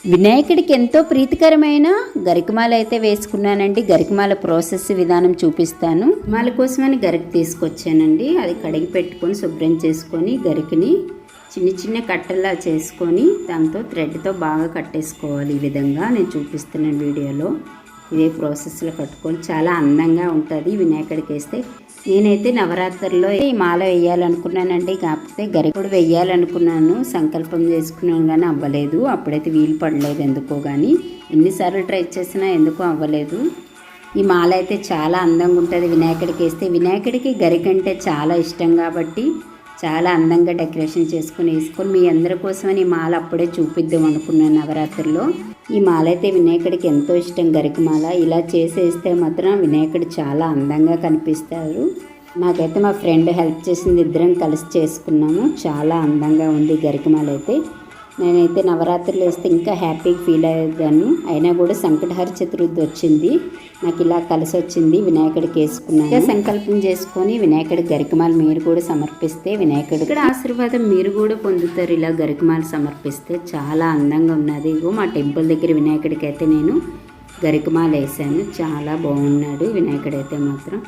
వినాయకుడికి ఎంతో ప్రీతికరమైన గరికమాల అయితే వేసుకున్నానండి. గరికమాల ప్రాసెస్ విధానం చూపిస్తాను. మాల కోసమని గరిక తీసుకొచ్చానండి. అది కడిగి పెట్టుకొని శుభ్రం చేసుకొని గరికని చిన్న చిన్న కట్టల్లా చేసుకొని దాంతో థ్రెడ్తో బాగా కట్టేసుకోవాలి. ఈ విధంగా నేను చూపిస్తున్నాను వీడియోలో. ఇదే ప్రాసెస్లో కట్టుకొని చాలా అందంగా ఉంటుంది వినాయకుడికి వేస్తే. నేనైతే నవరాత్రుల్లో ఈ మాల వేయాలనుకున్నానండి. కాకపోతే గరిక కూడా వేయాలనుకున్నాను, సంకల్పం చేసుకున్నాను, కానీ అవ్వలేదు. అప్పుడైతే వీలు పడలేదు ఎందుకో, కానీ ఎన్నిసార్లు ట్రై చేసినా ఎందుకో అవ్వలేదు. ఈ మాల అయితే చాలా అందంగా ఉంటుంది వినాయకుడికి వేస్తే. వినాయకుడికి గరిక అంటే చాలా ఇష్టం కాబట్టి చాలా అందంగా డెకరేషన్ చేసుకుని వేసుకొని మీ అందరి కోసమని ఈ మాల అప్పుడే చూపిద్దాం అనుకున్నాను నవరాత్రుల్లో. ఈ మాల అయితే వినాయకుడికి ఎంతో ఇష్టం, గరిక మాల. ఇలా చేసేస్తే మాత్రం వినాయకుడు చాలా అందంగా కనిపిస్తారు. నాకైతే మా ఫ్రెండ్ హెల్ప్ చేసింది, ఇద్దరం కలిసి చేసుకున్నాము. చాలా అందంగా ఉంది గరికమాల అయితే. నేనైతే నవరాత్రులు వేస్తే ఇంకా హ్యాపీగా ఫీల్ అయ్యేదాన్ని. అయినా కూడా సంకటహర చతుర్థి వచ్చింది, నాకు ఇలా కలిసి వచ్చింది. వినాయకుడికి వేసుకున్నాను. సంకల్పం చేసుకొని వినాయకుడి గరికమాల మీరు కూడా సమర్పిస్తే వినాయకుడి ఇక్కడ ఆశీర్వాదం మీరు కూడా పొందుతారు. ఇలా గరికమాల సమర్పిస్తే చాలా అందంగా ఉన్నది. ఇగో మా టెంపుల్ దగ్గర వినాయకుడికి అయితే నేను గరికమాల వేసాను. చాలా బాగున్నాడు వినాయకుడైతే మాత్రం.